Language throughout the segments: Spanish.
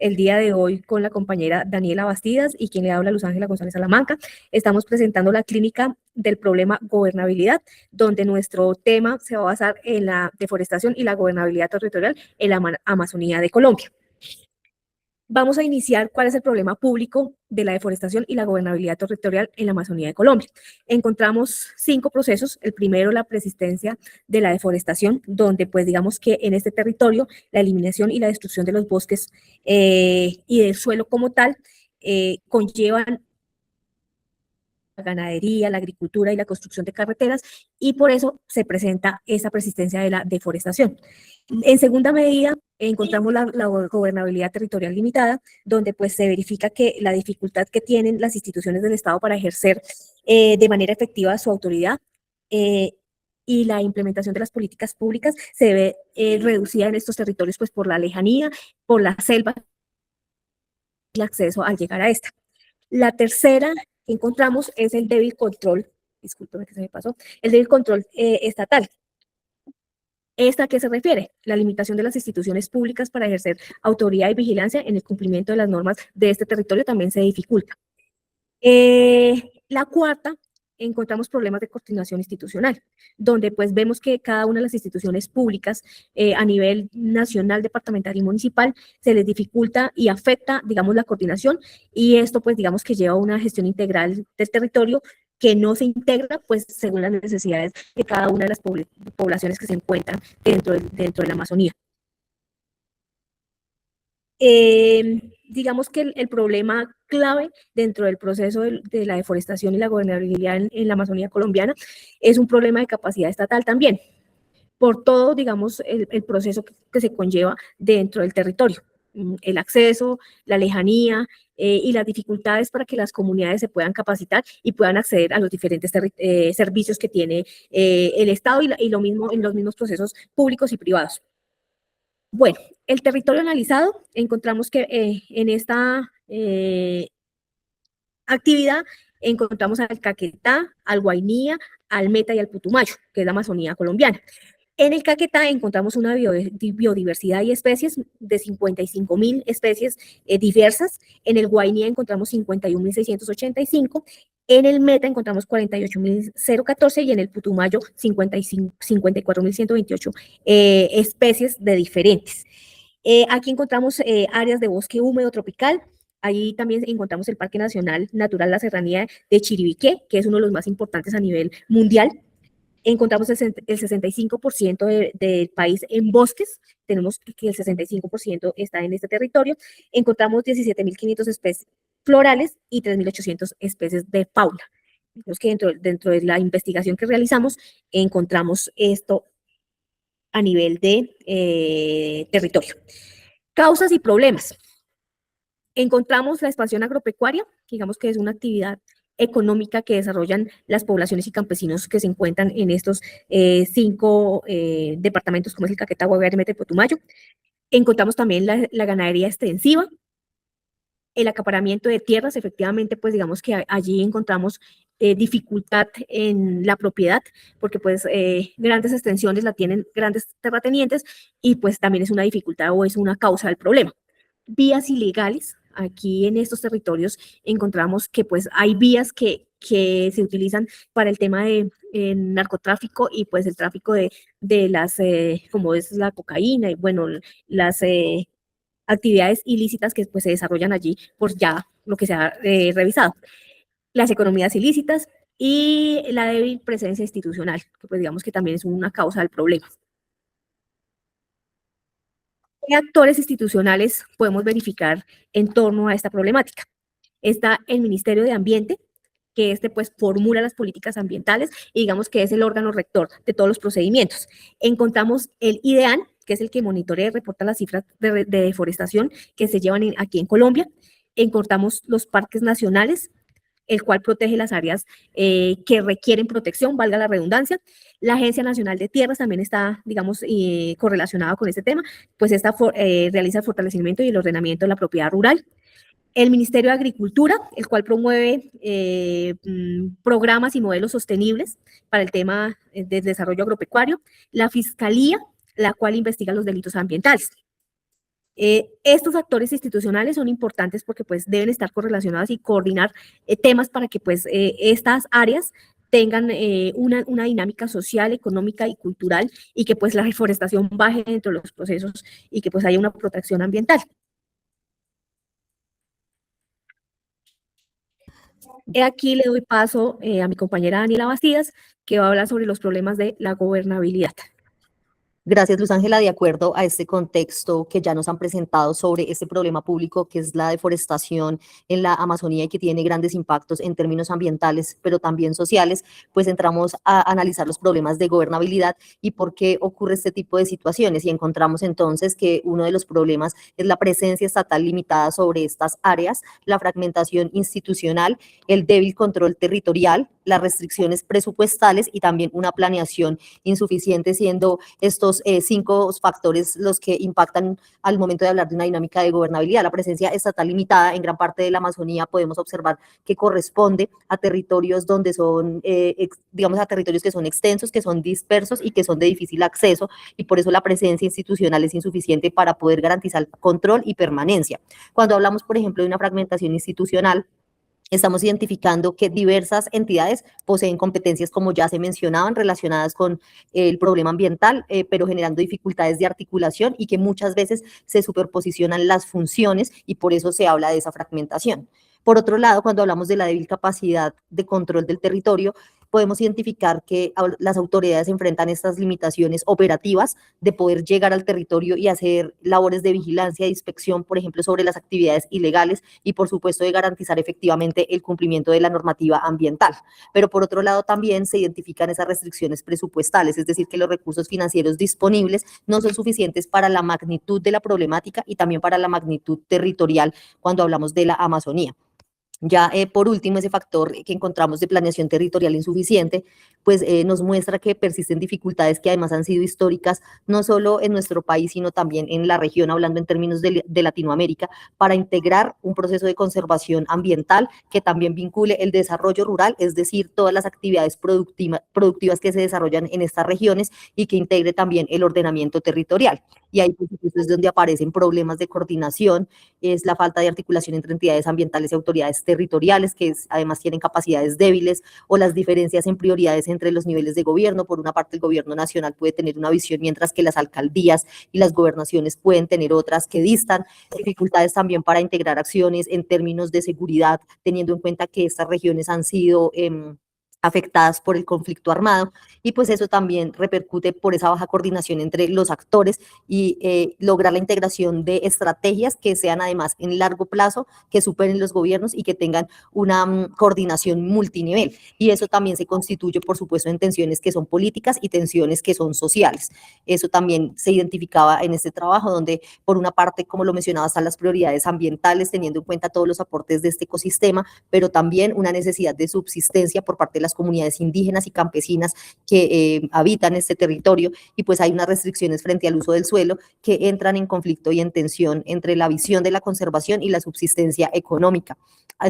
el día de hoy con la compañera Daniela Bastidas y quien le habla, Luz Ángela González Salamanca. Estamos presentando la clínica del problema gobernabilidad, donde nuestro tema se va a basar en la deforestación y la gobernabilidad territorial en la Amazonía de Colombia. Vamos a iniciar cuál es el problema público de la deforestación y la gobernabilidad territorial en la Amazonía de Colombia. Encontramos 5 procesos. El primero, la persistencia de la deforestación, donde pues digamos que en este territorio la eliminación y la destrucción de los bosques y del suelo como tal conllevan la ganadería, la agricultura y la construcción de carreteras, y por eso se presenta esa persistencia de la deforestación. En segunda medida, encontramos la gobernabilidad territorial limitada, donde pues se verifica que la dificultad que tienen las instituciones del Estado para ejercer de manera efectiva su autoridad y la implementación de las políticas públicas se ve reducida en estos territorios pues por la lejanía, por la selva y el acceso al llegar a esta. La tercera que encontramos es el débil control, discúlpeme que se me pasó, el débil control estatal. ¿Esta a qué se refiere? La limitación de las instituciones públicas para ejercer autoridad y vigilancia en el cumplimiento de las normas de este territorio también se dificulta. La cuarta, encontramos problemas de coordinación institucional, donde pues vemos que cada una de las instituciones públicas a nivel nacional, departamental y municipal se les dificulta y afecta, digamos, la coordinación, y esto pues digamos que lleva a una gestión integral del territorio que no se integra pues según las necesidades de cada una de las poblaciones que se encuentran dentro de la Amazonía. Digamos que el problema clave dentro del proceso de la deforestación y la gobernabilidad en la Amazonía colombiana es un problema de capacidad estatal también, por todo, digamos, el proceso que se conlleva dentro del territorio, el acceso, la lejanía y las dificultades para que las comunidades se puedan capacitar y puedan acceder a los diferentes servicios que tiene el Estado y lo mismo en los mismos procesos públicos y privados. Bueno, el territorio analizado, encontramos que en esta actividad encontramos al Caquetá, al Guainía, al Meta y al Putumayo, que es la Amazonía colombiana. En el Caquetá encontramos una biodiversidad y especies de 55.000 especies diversas. En el Guainía encontramos 51.685. En el Meta encontramos 48.014 y en el Putumayo 54.128 especies de diferentes. Aquí encontramos áreas de bosque húmedo tropical. Ahí también encontramos el Parque Nacional Natural La Serranía de Chiribiqué, que es uno de los más importantes a nivel mundial. Encontramos el 65% del país en bosques, tenemos que el 65% está en este territorio. Encontramos 17.500 especies florales y 3.800 especies de fauna. Entonces, que dentro de la investigación que realizamos, encontramos esto a nivel de territorio. Causas y problemas. Encontramos la expansión agropecuaria, digamos que es una actividad económica que desarrollan las poblaciones y campesinos que se encuentran en estos 5 departamentos, como es el Caquetá, Guaviare, Meta y Putumayo. Encontramos también la ganadería extensiva, el acaparamiento de tierras. Efectivamente, pues digamos que allí encontramos dificultad en la propiedad, porque pues grandes extensiones la tienen grandes terratenientes y pues también es una dificultad o es una causa del problema. Vías ilegales. Aquí en estos territorios encontramos que pues hay vías que se utilizan para el tema de narcotráfico y pues el tráfico de las, como es la cocaína y bueno, las actividades ilícitas que pues se desarrollan allí por ya lo que se ha revisado. Las economías ilícitas y la débil presencia institucional, que pues digamos que también es una causa del problema. ¿Qué actores institucionales podemos verificar en torno a esta problemática? Está el Ministerio de Ambiente, que pues formula las políticas ambientales y digamos que es el órgano rector de todos los procedimientos. Encontramos el IDEAN, que es el que monitorea y reporta las cifras de deforestación que se llevan aquí en Colombia. Encontramos los parques nacionales, el cual protege las áreas que requieren protección, valga la redundancia. La Agencia Nacional de Tierras también está, digamos, correlacionada con este tema, pues esta realiza el fortalecimiento y el ordenamiento de la propiedad rural. El Ministerio de Agricultura, el cual promueve programas y modelos sostenibles para el tema del desarrollo agropecuario. La Fiscalía, la cual investiga los delitos ambientales. Estos actores institucionales son importantes porque pues deben estar correlacionados y coordinar temas para que pues estas áreas tengan una dinámica social, económica y cultural y que pues la reforestación baje dentro de los procesos y que pues haya una protección ambiental. Aquí le doy paso a mi compañera Daniela Bastidas, que va a hablar sobre los problemas de la gobernabilidad. Gracias, Luz Ángela. De acuerdo a este contexto que ya nos han presentado sobre este problema público que es la deforestación en la Amazonía y que tiene grandes impactos en términos ambientales, pero también sociales, pues entramos a analizar los problemas de gobernabilidad y por qué ocurre este tipo de situaciones. Y encontramos entonces que uno de los problemas es la presencia estatal limitada sobre estas áreas, la fragmentación institucional, el débil control territorial, las restricciones presupuestales y también una planeación insuficiente, siendo estos 5 factores los que impactan al momento de hablar de una dinámica de gobernabilidad. La presencia estatal limitada en gran parte de la Amazonía podemos observar que corresponde a territorios donde son, digamos, a territorios que son extensos, que son dispersos y que son de difícil acceso, y por eso la presencia institucional es insuficiente para poder garantizar control y permanencia. Cuando hablamos, por ejemplo, de una fragmentación institucional, estamos identificando que diversas entidades poseen competencias, como ya se mencionaban, relacionadas con el problema ambiental, pero generando dificultades de articulación y que muchas veces se superposicionan las funciones y por eso se habla de esa fragmentación. Por otro lado, cuando hablamos de la débil capacidad de control del territorio, podemos identificar que las autoridades enfrentan estas limitaciones operativas de poder llegar al territorio y hacer labores de vigilancia e inspección, por ejemplo, sobre las actividades ilegales y, por supuesto, de garantizar efectivamente el cumplimiento de la normativa ambiental. Pero, por otro lado, también se identifican esas restricciones presupuestales, es decir, que los recursos financieros disponibles no son suficientes para la magnitud de la problemática y también para la magnitud territorial cuando hablamos de la Amazonía. Ya por último, ese factor que encontramos de planeación territorial insuficiente, pues nos muestra que persisten dificultades que además han sido históricas, no solo en nuestro país, sino también en la región, hablando en términos de Latinoamérica, para integrar un proceso de conservación ambiental que también vincule el desarrollo rural, es decir, todas las actividades productivas que se desarrollan en estas regiones y que integre también el ordenamiento territorial. Y ahí pues, es donde aparecen problemas de coordinación, es la falta de articulación entre entidades ambientales y autoridades territoriales, que además tienen capacidades débiles, o las diferencias en prioridades entre los niveles de gobierno. Por una parte, el gobierno nacional puede tener una visión, mientras que las alcaldías y las gobernaciones pueden tener otras que distan. Dificultades también para integrar acciones en términos de seguridad, teniendo en cuenta que estas regiones han sido afectadas por el conflicto armado, y pues eso también repercute por esa baja coordinación entre los actores y lograr la integración de estrategias que sean además en largo plazo, que superen los gobiernos y que tengan una coordinación multinivel. Y eso también se constituye, por supuesto, en tensiones que son políticas y tensiones que son sociales. Eso también se identificaba en este trabajo, donde por una parte, como lo mencionaba, están las prioridades ambientales, teniendo en cuenta todos los aportes de este ecosistema, pero también una necesidad de subsistencia por parte de las comunidades indígenas y campesinas que habitan este territorio, y pues hay unas restricciones frente al uso del suelo que entran en conflicto y en tensión entre la visión de la conservación y la subsistencia económica.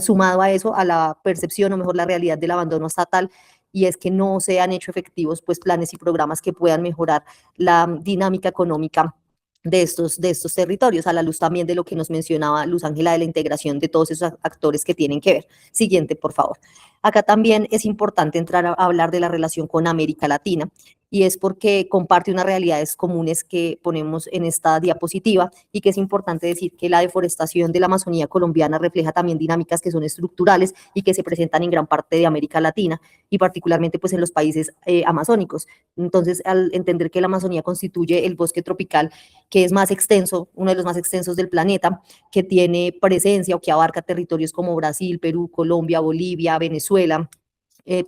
Sumado a eso, a la percepción o mejor la realidad del abandono estatal, y es que no se han hecho efectivos pues planes y programas que puedan mejorar la dinámica económica de estos territorios, a la luz también de lo que nos mencionaba Luz Ángela de la integración de todos esos actores que tienen que ver. Siguiente, por favor. Acá también es importante entrar a hablar de la relación con América Latina, y es porque comparte unas realidades comunes que ponemos en esta diapositiva, y que es importante decir que la deforestación de la Amazonía colombiana refleja también dinámicas que son estructurales y que se presentan en gran parte de América Latina y particularmente pues en los países amazónicos. Entonces, al entender que la Amazonía constituye el bosque tropical que es más extenso, uno de los más extensos del planeta, que tiene presencia o que abarca territorios como Brasil, Perú, Colombia, Bolivia, Venezuela,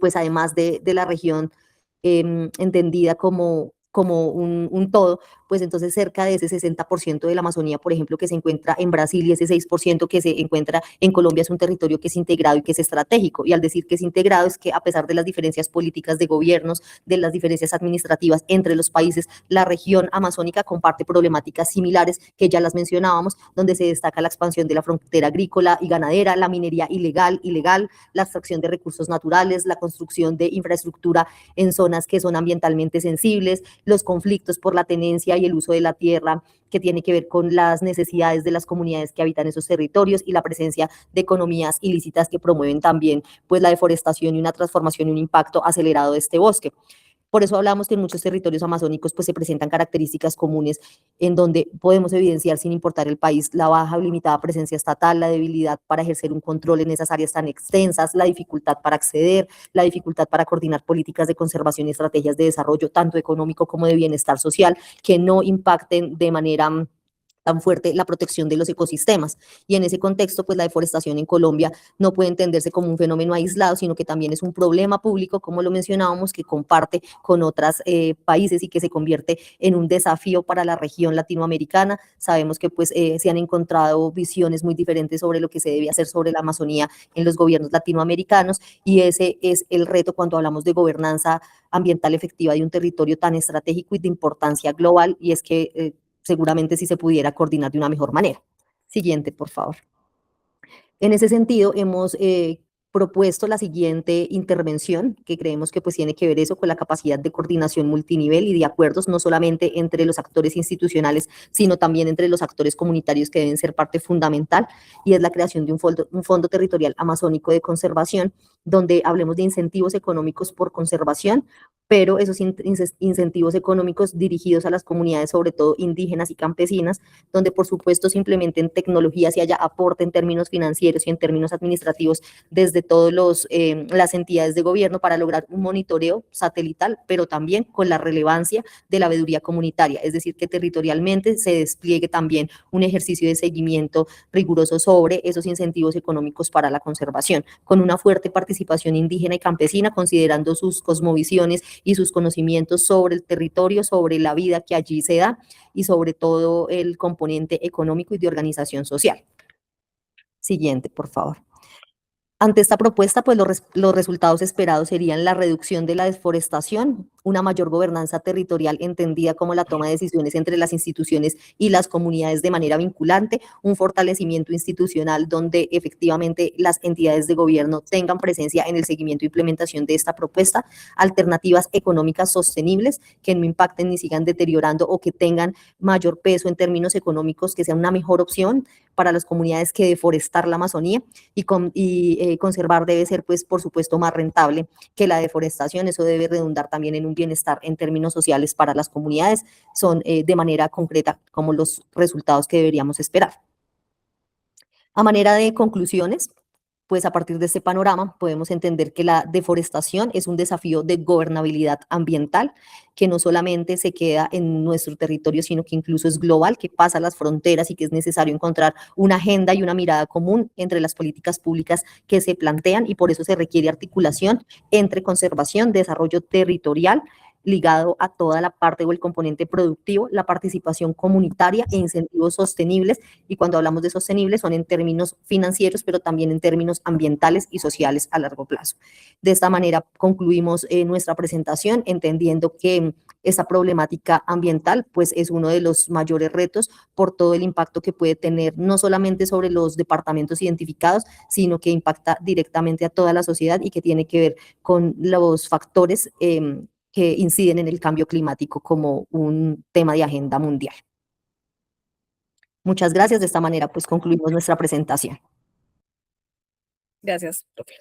pues además de la región entendida como un todo, pues entonces cerca de ese 60% de la Amazonía, por ejemplo, que se encuentra en Brasil, y ese 6% que se encuentra en Colombia, es un territorio que es integrado y que es estratégico. Y al decir que es integrado es que a pesar de las diferencias políticas de gobiernos, de las diferencias administrativas entre los países, la región amazónica comparte problemáticas similares que ya las mencionábamos, donde se destaca la expansión de la frontera agrícola y ganadera, la minería ilegal, la extracción de recursos naturales, la construcción de infraestructura en zonas que son ambientalmente sensibles, los conflictos por la tenencia y y el uso de la tierra, que tiene que ver con las necesidades de las comunidades que habitan esos territorios y la presencia de economías ilícitas que promueven también pues la deforestación y una transformación y un impacto acelerado de este bosque. Por eso hablamos que en muchos territorios amazónicos pues, se presentan características comunes en donde podemos evidenciar, sin importar el país, la baja o limitada presencia estatal, la debilidad para ejercer un control en esas áreas tan extensas, la dificultad para acceder, la dificultad para coordinar políticas de conservación y estrategias de desarrollo, tanto económico como de bienestar social, que no impacten de manera tan fuerte la protección de los ecosistemas. Y en ese contexto, pues la deforestación en Colombia no puede entenderse como un fenómeno aislado, sino que también es un problema público, como lo mencionábamos, que comparte con otros países y que se convierte en un desafío para la región latinoamericana. Sabemos que pues se han encontrado visiones muy diferentes sobre lo que se debe hacer sobre la Amazonía en los gobiernos latinoamericanos, y ese es el reto cuando hablamos de gobernanza ambiental efectiva de un territorio tan estratégico y de importancia global, y es que seguramente sí se pudiera coordinar de una mejor manera. Siguiente, por favor. En ese sentido, hemos propuesto la siguiente intervención, que creemos que pues tiene que ver eso con la capacidad de coordinación multinivel y de acuerdos, no solamente entre los actores institucionales, sino también entre los actores comunitarios que deben ser parte fundamental, y es la creación de un fondo territorial amazónico de conservación, donde hablemos de incentivos económicos por conservación, pero esos incentivos económicos dirigidos a las comunidades, sobre todo indígenas y campesinas, donde por supuesto se implementen tecnologías y haya aporte en términos financieros y en términos administrativos desde todas las entidades de gobierno para lograr un monitoreo satelital, pero también con la relevancia de la veeduría comunitaria, es decir, que territorialmente se despliegue también un ejercicio de seguimiento riguroso sobre esos incentivos económicos para la conservación, con una fuerte participación indígena y campesina, considerando sus cosmovisiones y sus conocimientos sobre el territorio, sobre la vida que allí se da y sobre todo el componente económico y de organización social. Siguiente, por favor. Ante esta propuesta, pues los resultados esperados serían la reducción de la deforestación, una mayor gobernanza territorial entendida como la toma de decisiones entre las instituciones y las comunidades de manera vinculante, un fortalecimiento institucional donde efectivamente las entidades de gobierno tengan presencia en el seguimiento e implementación de esta propuesta, alternativas económicas sostenibles que no impacten ni sigan deteriorando o que tengan mayor peso en términos económicos, que sea una mejor opción para las comunidades que deforestar la Amazonía, y conservar debe ser, pues, por supuesto, más rentable que la deforestación. Eso debe redundar también en un bienestar en términos sociales para las comunidades. Son de manera concreta como los resultados que deberíamos esperar. A manera de conclusiones, pues a partir de este panorama podemos entender que la deforestación es un desafío de gobernabilidad ambiental que no solamente se queda en nuestro territorio, sino que incluso es global, que pasa las fronteras y que es necesario encontrar una agenda y una mirada común entre las políticas públicas que se plantean, y por eso se requiere articulación entre conservación, desarrollo territorial, ligado a toda la parte o el componente productivo, la participación comunitaria e incentivos sostenibles, y cuando hablamos de sostenibles son en términos financieros, pero también en términos ambientales y sociales a largo plazo. De esta manera concluimos nuestra presentación, entendiendo que esta problemática ambiental pues es uno de los mayores retos por todo el impacto que puede tener no solamente sobre los departamentos identificados, sino que impacta directamente a toda la sociedad y que tiene que ver con los factores que inciden en el cambio climático como un tema de agenda mundial. Muchas gracias. De esta manera, pues concluimos nuestra presentación. Gracias, profe.